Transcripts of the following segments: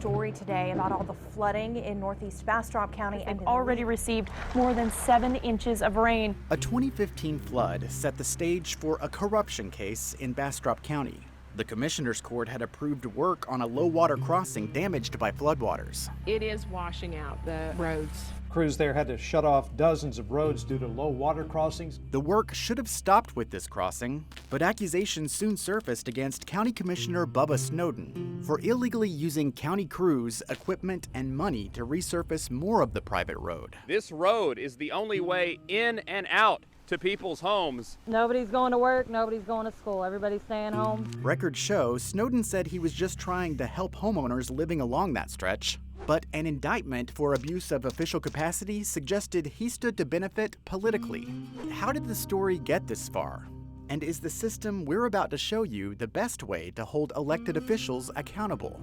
story today about all the flooding in northeast Bastrop County. They've already received more than 7 inches of rain. A 2015 flood set the stage for a corruption case in Bastrop County. The Commissioner's Court had approved work on a low-water crossing damaged by floodwaters. It is washing out the roads. Crews there had to shut off dozens of roads due to low water crossings. The work should have stopped with this crossing, but accusations soon surfaced against County Commissioner Bubba Snowden for illegally using county crews, equipment, and money to resurface more of the private road. This road is the only way in and out to people's homes. Nobody's going to work, nobody's going to school, everybody's staying home. Records show Snowden said he was just trying to help homeowners living along that stretch. But an indictment for abuse of official capacity suggested he stood to benefit politically. How did the story get this far? And is the system we're about to show you the best way to hold elected officials accountable?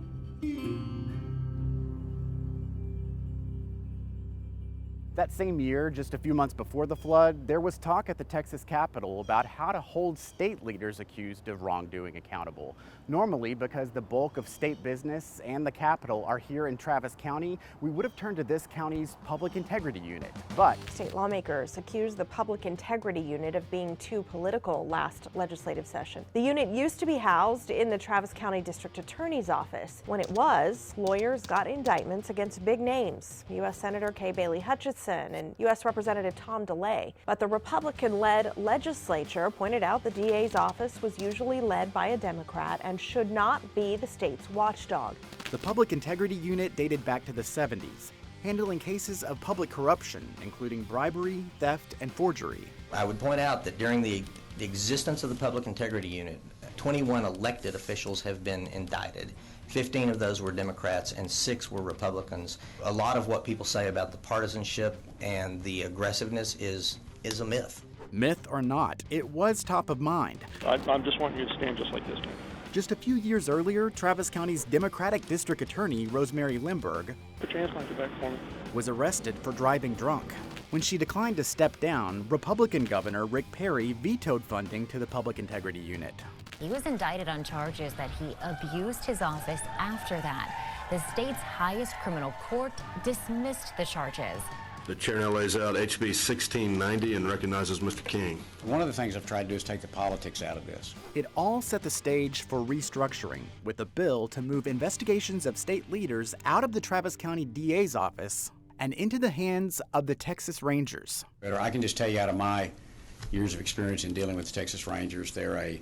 That same year, just a few months before the flood, there was talk at the Texas Capitol about how to hold state leaders accused of wrongdoing accountable. Normally, because the bulk of state business and the Capitol are here in Travis County, we would have turned to this county's Public Integrity Unit. But state lawmakers accused the Public Integrity Unit of being too political last legislative session. The unit used to be housed in the Travis County District Attorney's office. When it was, lawyers got indictments against big names, U.S. Senator Kay Bailey Hutchinson and U.S. Representative Tom DeLay. But the Republican-led legislature pointed out the DA's office was usually led by a Democrat and should not be the state's watchdog. The Public Integrity Unit dated back to the 70s, handling cases of public corruption, including bribery, theft, and forgery. I would point out that during the existence of the Public Integrity Unit, 21 elected officials have been indicted. 15 of those were Democrats and 6 were Republicans. A lot of what people say about the partisanship and the aggressiveness is a myth. Myth or not, it was top of mind. I'm just wanting you to stand just like this, man. Just a few years earlier, Travis County's Democratic District Attorney, Rosemary Limburg, put your hands behind your back for me, was arrested for driving drunk. When she declined to step down, Republican Governor Rick Perry vetoed funding to the Public Integrity Unit. He was indicted on charges that he abused his office after that. The state's highest criminal court dismissed the charges. The chair now lays out HB 1690 and recognizes Mr. King. One of the things I've tried to do is take the politics out of this. It all set the stage for restructuring, with a bill to move investigations of state leaders out of the Travis County DA's office and into the hands of the Texas Rangers. I can just tell you out of my years of experience in dealing with the Texas Rangers, they're a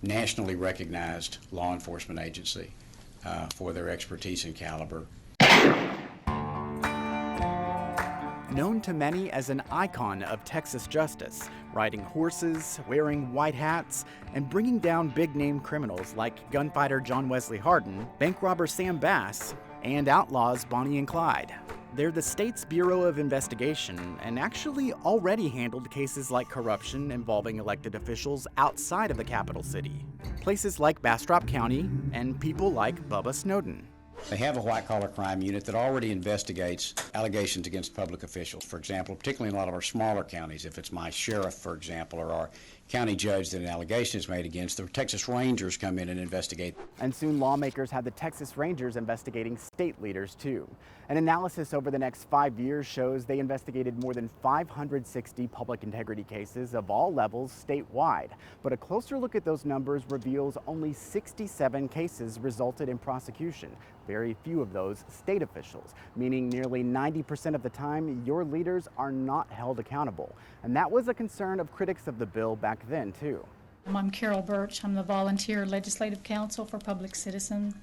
nationally recognized law enforcement agency for their expertise and caliber. Known to many as an icon of Texas justice, riding horses, wearing white hats, and bringing down big-name criminals like gunfighter John Wesley Hardin, bank robber Sam Bass, and outlaws Bonnie and Clyde. They're the state's Bureau of Investigation and actually already handled cases like corruption involving elected officials outside of the capital city. Places like Bastrop County and people like Bubba Snowden. They have a white-collar crime unit that already investigates allegations against public officials. For example, particularly in a lot of our smaller counties, if it's my sheriff, for example, or our county judge that an allegation is made against, the Texas Rangers come in and investigate. And soon lawmakers had the Texas Rangers investigating state leaders too. An analysis over the next 5 years shows they investigated more than 560 public integrity cases of all levels statewide. But a closer look at those numbers reveals only 67 cases resulted in prosecution. Very few of those state officials, meaning nearly 90% of the time your leaders are not held accountable. And that was a concern of critics of the bill back then too. I'm Carol Birch. I'm the volunteer legislative counsel for Public Citizen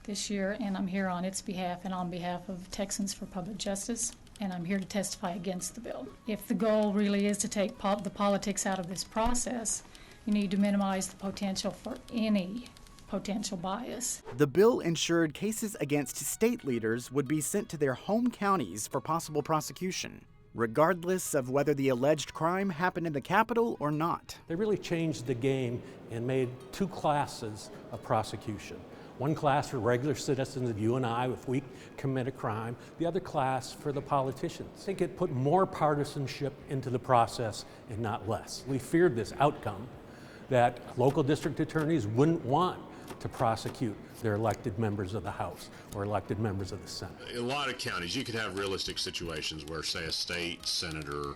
this year, and I'm here on its behalf and on behalf of Texans for Public Justice, and I'm here to testify against the bill. If the goal really is to take the politics out of this process, you need to minimize the potential for any potential bias. The bill ensured cases against state leaders would be sent to their home counties for possible prosecution, regardless of whether the alleged crime happened in the Capitol or not. They really changed the game and made 2 classes of prosecution. One class for regular citizens of you and I if we commit a crime, the other class for the politicians. I think it put more partisanship into the process and not less. We feared this outcome, that local district attorneys wouldn't want to prosecute their elected members of the House or elected members of the Senate. In a lot of counties, you could have realistic situations where, say, a state senator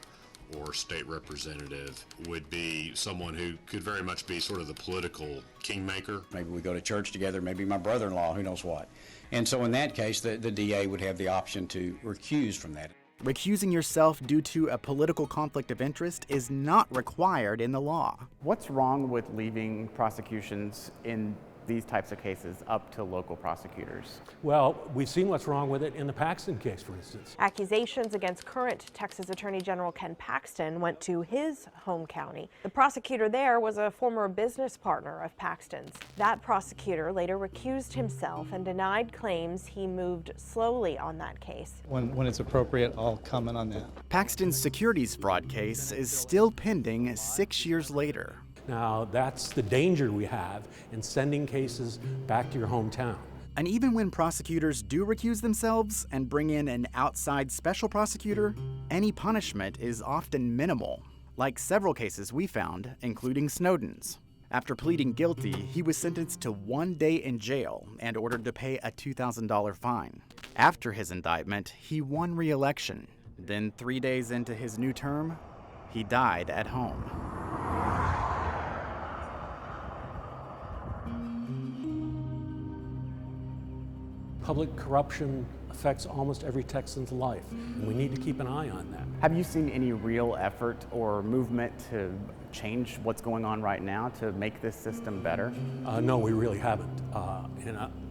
or state representative would be someone who could very much be sort of the political kingmaker. Maybe we go to church together, maybe my brother-in-law, who knows what. And so in that case, the DA would have the option to recuse from that. Recusing yourself due to a political conflict of interest is not required in the law. What's wrong with leaving prosecutions in these types of cases up to local prosecutors? Well, we've seen what's wrong with it in the Paxton case, for instance. Accusations against current Texas Attorney General Ken Paxton went to his home county. The prosecutor there was a former business partner of Paxton's. That prosecutor later recused himself and denied claims he moved slowly on that case. When it's appropriate, I'll comment on that. Paxton's securities fraud case is still pending 6 years later. Now, that's the danger we have in sending cases back to your hometown. And even when prosecutors do recuse themselves and bring in an outside special prosecutor, any punishment is often minimal, like several cases we found, including Snowden's. After pleading guilty, he was sentenced to 1 day in jail and ordered to pay a $2,000 fine. After his indictment, he won re-election. Then 3 days into his new term, he died at home. Public corruption affects almost every Texan's life, and we need to keep an eye on that. Have you seen any real effort or movement to change what's going on right now to make this system better? No, we really haven't.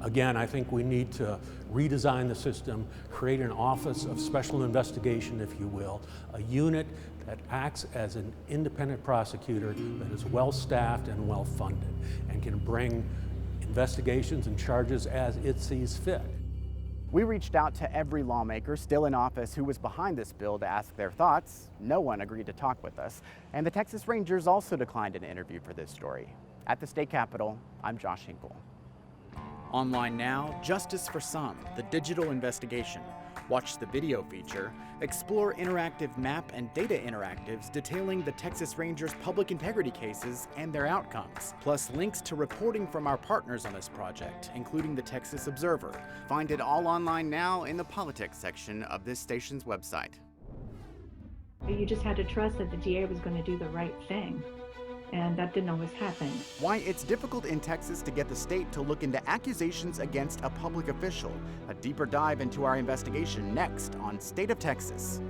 Again, I think we need to redesign the system, create an office of special investigation, if you will, a unit that acts as an independent prosecutor that is well-staffed and well-funded and can bring investigations and charges as it sees fit. We reached out to every lawmaker still in office who was behind this bill to ask their thoughts. No one agreed to talk with us. And the Texas Rangers also declined an interview for this story. At the state capitol, I'm Josh Hinkle. Online now, Justice for Some, the digital investigation. Watch the video feature, explore interactive map and data interactives detailing the Texas Rangers public integrity cases and their outcomes, plus links to reporting from our partners on this project, including the Texas Observer. Find it all online now in the politics section of this station's website. You just had to trust that the DA was going to do the right thing. And that didn't always happen. Why it's difficult in Texas to get the state to look into accusations against a public official. A deeper dive into our investigation next on State of Texas.